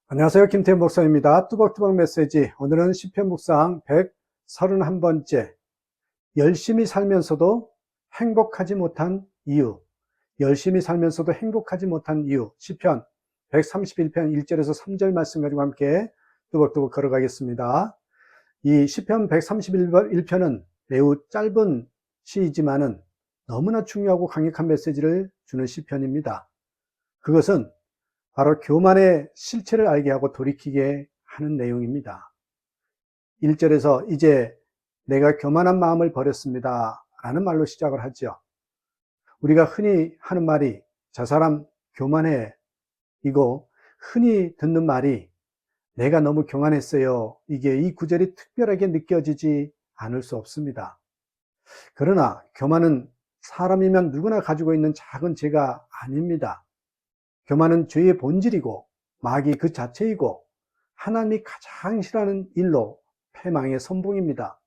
안녕하세요. 김태현 목사입니다. 뚜벅뚜벅 메시지. 오늘은 시편 묵상 131번째. 열심히 살면서도 행복하지 못한 이유. 열심히 살면서도 행복하지 못한 이유. 시편 131편 1절에서 3절 말씀 가지고 함께 뚜벅뚜벅 걸어가겠습니다. 이 시편 131편은 매우 짧은 시이지만은 너무나 중요하고 강력한 메시지를 주는 시편입니다. 그것은 바로 교만의 실체를 알게 하고 돌이키게 하는 내용입니다. 1절에서 이제 내가 교만한 마음을 버렸습니다 라는 말로 시작을 하죠. 우리가 흔히 하는 말이 저 사람 교만해 이고 흔히 듣는 말이 내가 너무 교만했어요. 이게 이 구절이 특별하게 느껴지지 않을 수 없습니다. 그러나 교만은 사람이면 누구나 가지고 있는 작은 죄가 아닙니다. 교만은 죄의 본질이고 마귀 그 자체이고 하나님이 가장 싫어하는 일로 패망의 선봉입니다.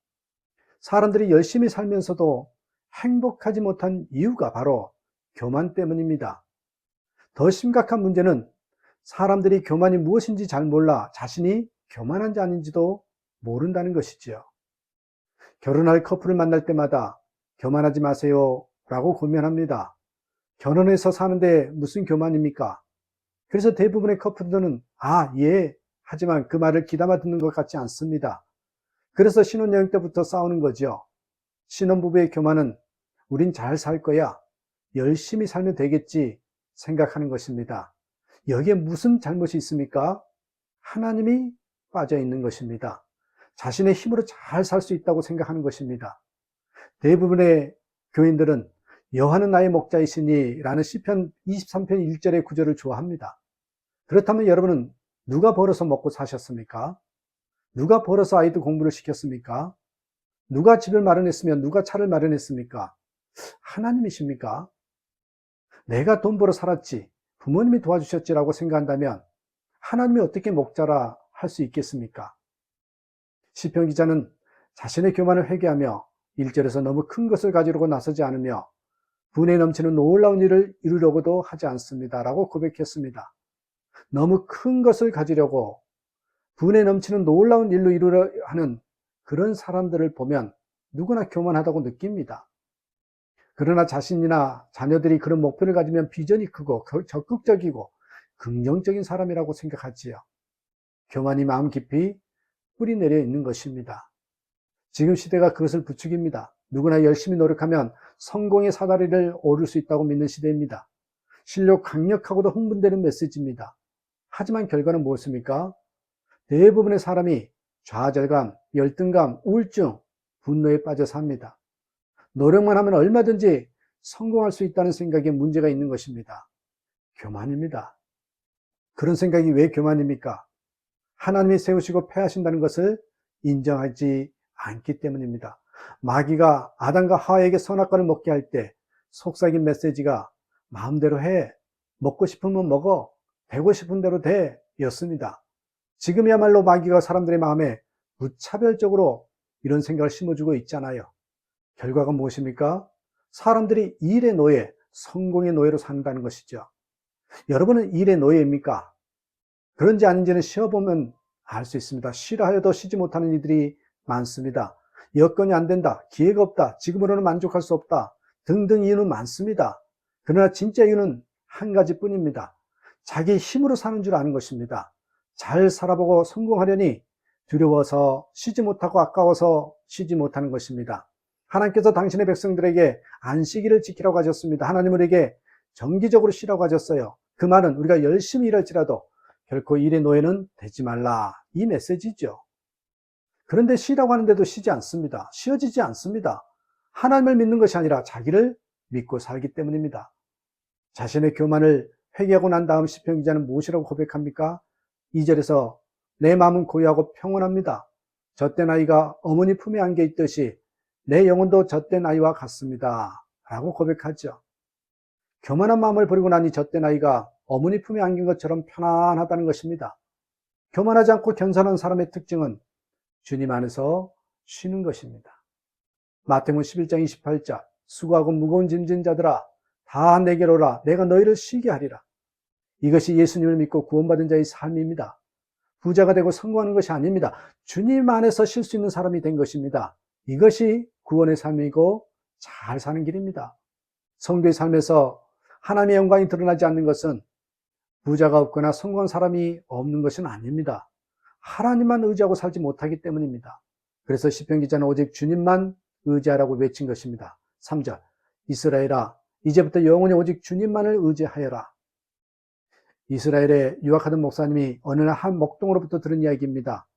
사람들이 열심히 살면서도 행복하지 못한 이유가 바로 교만 때문입니다. 더 심각한 문제는 사람들이 교만이 무엇인지 잘 몰라 자신이 교만한지 아닌지도 모른다는 것이지요. 결혼할 커플을 만날 때마다 교만하지 마세요 라고 권면합니다. 결혼해서 사는데 무슨 교만입니까? 그래서 대부분의 커플들은 예 하지만 그 말을 귀담아 듣는 것 같지 않습니다. 그래서 신혼여행 때부터 싸우는 거죠. 신혼부부의 교만은 우린 잘 살 거야, 열심히 살면 되겠지 생각하는 것입니다. 여기에 무슨 잘못이 있습니까? 하나님이 빠져 있는 것입니다. 자신의 힘으로 잘 살 수 있다고 생각하는 것입니다. 대부분의 교인들은 여호와는 나의 목자이시니 라는 시편 23편 1절의 구절을 좋아합니다. 그렇다면 여러분은 누가 벌어서 먹고 사셨습니까? 누가 벌어서 아이들 공부를 시켰습니까? 누가 집을 마련했으면 누가 차를 마련했습니까? 하나님이십니까? 내가 돈 벌어 살았지, 부모님이 도와주셨지라고 생각한다면 하나님이 어떻게 목자라 할 수 있겠습니까? 시편 기자는 자신의 교만을 회개하며 1절에서 너무 큰 것을 가지려고 나서지 않으며 분에 넘치는 놀라운 일을 이루려고도 하지 않습니다 라고 고백했습니다. 너무 큰 것을 가지려고 분에 넘치는 놀라운 일로 이루려 하는 그런 사람들을 보면 누구나 교만하다고 느낍니다. 그러나 자신이나 자녀들이 그런 목표를 가지면 비전이 크고 적극적이고 긍정적인 사람이라고 생각하지요. 교만이 마음 깊이 뿌리 내려 있는 것입니다. 지금 시대가 그것을 부추깁니다. 누구나 열심히 노력하면 성공의 사다리를 오를 수 있다고 믿는 시대입니다. 실력 강력하고도 흥분되는 메시지입니다. 하지만 결과는 무엇입니까? 대부분의 사람이 좌절감, 열등감, 우울증, 분노에 빠져 삽니다. 노력만 하면 얼마든지 성공할 수 있다는 생각에 문제가 있는 것입니다. 교만입니다. 그런 생각이 왜 교만입니까? 하나님이 세우시고 패하신다는 것을 인정하지 않기 때문입니다. 마귀가 아담과 하와에게 선악과를 먹게 할 때 속삭인 메시지가 마음대로 해, 먹고 싶으면 먹어, 되고 싶은 대로 돼 였습니다. 지금이야말로 마귀가 사람들의 마음에 무차별적으로 이런 생각을 심어주고 있잖아요. 결과가 무엇입니까? 사람들이 일의 노예, 성공의 노예로 산다는 것이죠. 여러분은 일의 노예입니까? 그런지 아닌지는 쉬어보면 알 수 있습니다. 쉬라 하여도 쉬지 못하는 이들이 많습니다. 여건이 안 된다, 기회가 없다, 지금으로는 만족할 수 없다 등등 이유는 많습니다. 그러나 진짜 이유는 한 가지뿐입니다. 자기 힘으로 사는 줄 아는 것입니다. 잘 살아보고 성공하려니 두려워서 쉬지 못하고 아까워서 쉬지 못하는 것입니다. 하나님께서 당신의 백성들에게 안식일을 지키라고 하셨습니다. 하나님 우리에게 정기적으로 쉬라고 하셨어요. 그 말은 우리가 열심히 일할지라도 결코 일의 노예는 되지 말라, 이 메시지죠. 그런데 쉬라고 하는데도 쉬지 않습니다. 쉬어지지 않습니다. 하나님을 믿는 것이 아니라 자기를 믿고 살기 때문입니다. 자신의 교만을 회개하고 난 다음 시편 기자는 무엇이라고 고백합니까? 2절에서 내 마음은 고요하고 평온합니다. 젖된 아이가 어머니 품에 안겨 있듯이 내 영혼도 젖된 아이와 같습니다 라고 고백하죠. 교만한 마음을 버리고 나니 젖된 아이가 어머니 품에 안긴 것처럼 편안하다는 것입니다. 교만하지 않고 겸손한 사람의 특징은 주님 안에서 쉬는 것입니다. 마태복음 11장 28절 수고하고 무거운 짐진 자들아 다 내게로 오라, 내가 너희를 쉬게 하리라. 이것이 예수님을 믿고 구원받은 자의 삶입니다. 부자가 되고 성공하는 것이 아닙니다. 주님 안에서 쉴 수 있는 사람이 된 것입니다. 이것이 구원의 삶이고 잘 사는 길입니다. 성도의 삶에서 하나님의 영광이 드러나지 않는 것은 부자가 없거나 성공한 사람이 없는 것은 아닙니다. 하나님만 의지하고 살지 못하기 때문입니다. 그래서 시편 기자는 오직 주님만 의지하라고 외친 것입니다. 3절 이스라엘아 이제부터 영원히 오직 주님만을 의지하여라. 이스라엘에 유학하던 목사님이 어느 날 한 목동으로부터 들은 이야기입니다.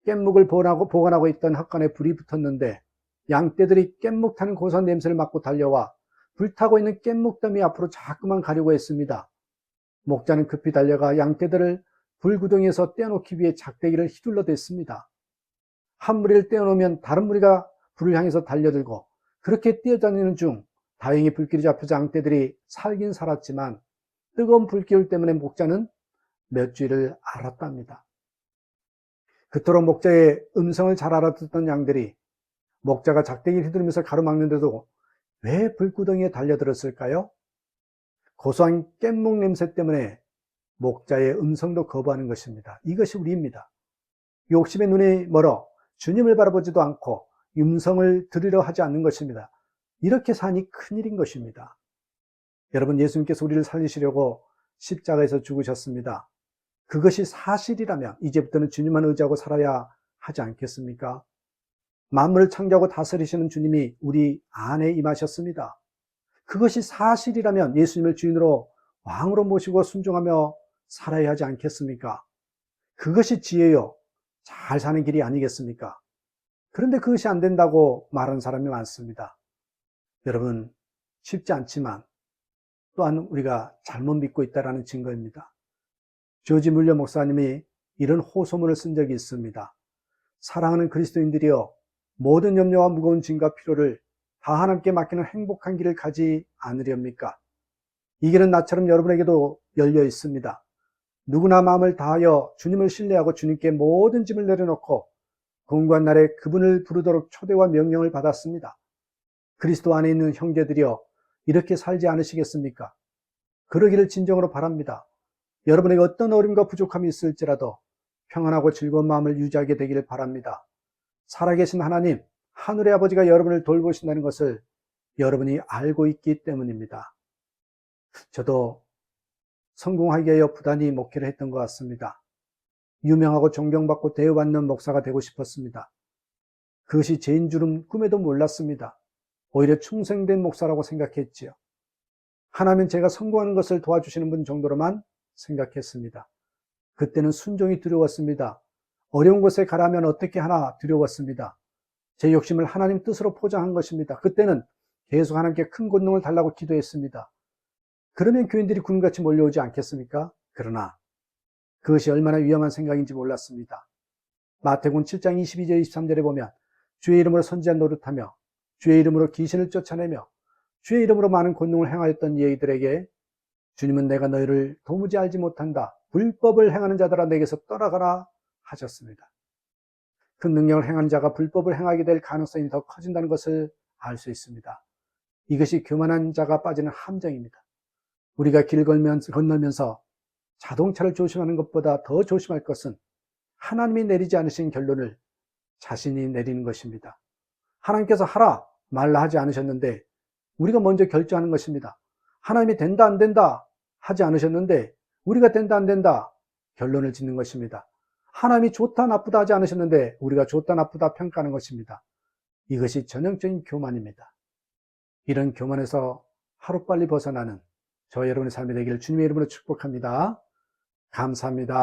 깻묵을 보관하고 있던 헛간에 불이 붙었는데 양떼들이 깻묵 타는 고소한 냄새를 맡고 달려와 불타고 있는 깻묵 더미 앞으로 자꾸만 가려고 했습니다. 목자는 급히 달려가 양떼들을 불구덩이에서 떼어놓기 위해 작대기를 휘둘러 댔습니다. 한 무리를 떼어놓으면 다른 무리가 불을 향해서 달려들고 그렇게 뛰어다니는 중 다행히 불길이 잡혀서 양떼들이 살긴 살았지만 뜨거운 불기울 때문에 목자는 몇 주일을 앓았답니다. 그토록 목자의 음성을 잘 알아듣던 양들이 목자가 작대기를 휘두르면서 가로막는데도 왜 불구덩이에 달려들었을까요? 고소한 깻묵 냄새 때문에 목자의 음성도 거부하는 것입니다. 이것이 우리입니다. 욕심의 눈이 멀어 주님을 바라보지도 않고 음성을 들으려 하지 않는 것입니다. 이렇게 사니 큰일인 것입니다. 여러분, 예수님께서 우리를 살리시려고 십자가에서 죽으셨습니다. 그것이 사실이라면 이제부터는 주님만 의지하고 살아야 하지 않겠습니까? 만물을 창조하고 다스리시는 주님이 우리 안에 임하셨습니다. 그것이 사실이라면 예수님을 주인으로 왕으로 모시고 순종하며 살아야 하지 않겠습니까? 그것이 지혜요, 잘 사는 길이 아니겠습니까? 그런데 그것이 안 된다고 말하는 사람이 많습니다. 여러분, 쉽지 않지만 또한 우리가 잘못 믿고 있다는 증거입니다. 조지 물려 목사님이 이런 호소문을 쓴 적이 있습니다. 사랑하는 그리스도인들이여, 모든 염려와 무거운 짐과 피로를 다 하나님께 맡기는 행복한 길을 가지 않으렵니까? 이 길은 나처럼 여러분에게도 열려 있습니다. 누구나 마음을 다하여 주님을 신뢰하고 주님께 모든 짐을 내려놓고 공고한 날에 그분을 부르도록 초대와 명령을 받았습니다. 그리스도 안에 있는 형제들이여, 이렇게 살지 않으시겠습니까? 그러기를 진정으로 바랍니다. 여러분에게 어떤 어려움과 부족함이 있을지라도 평안하고 즐거운 마음을 유지하게 되기를 바랍니다. 살아계신 하나님, 하늘의 아버지가 여러분을 돌보신다는 것을 여러분이 알고 있기 때문입니다. 저도 성공하기 위하여 부단히 목회를 했던 것 같습니다. 유명하고 존경받고 대우받는 목사가 되고 싶었습니다. 그것이 죄인 줄은 꿈에도 몰랐습니다. 오히려 충성된 목사라고 생각했지요. 하나님은 제가 성공하는 것을 도와주시는 분 정도로만 생각했습니다. 그때는 순종이 두려웠습니다. 어려운 곳에 가라면 어떻게 하나 두려웠습니다. 제 욕심을 하나님 뜻으로 포장한 것입니다. 그때는 계속 하나님께 큰 권능을 달라고 기도했습니다. 그러면 교인들이 구름같이 몰려오지 않겠습니까? 그러나 그것이 얼마나 위험한 생각인지 몰랐습니다. 마태복음 7장 22절 23절에 보면 주의 이름으로 선지자 노릇하며 주의 이름으로 귀신을 쫓아내며 주의 이름으로 많은 권능을 행하였던 이들에게 주님은 내가 너희를 도무지 알지 못한다. 불법을 행하는 자들아 내게서 떠나가라 하셨습니다. 그 능력을 행하는 자가 불법을 행하게 될 가능성이 더 커진다는 것을 알 수 있습니다. 이것이 교만한 자가 빠지는 함정입니다. 우리가 길 건너면서 자동차를 조심하는 것보다 더 조심할 것은 하나님이 내리지 않으신 결론을 자신이 내리는 것입니다. 하나님께서 하라 말라 하지 않으셨는데 우리가 먼저 결정하는 것입니다. 하나님이 된다 안 된다 하지 않으셨는데 우리가 된다 안 된다 결론을 짓는 것입니다. 하나님이 좋다 나쁘다 하지 않으셨는데 우리가 좋다 나쁘다 평가하는 것입니다. 이것이 전형적인 교만입니다. 이런 교만에서 하루빨리 벗어나는 저 여러분의 삶이 되기를 주님의 이름으로 축복합니다. 감사합니다.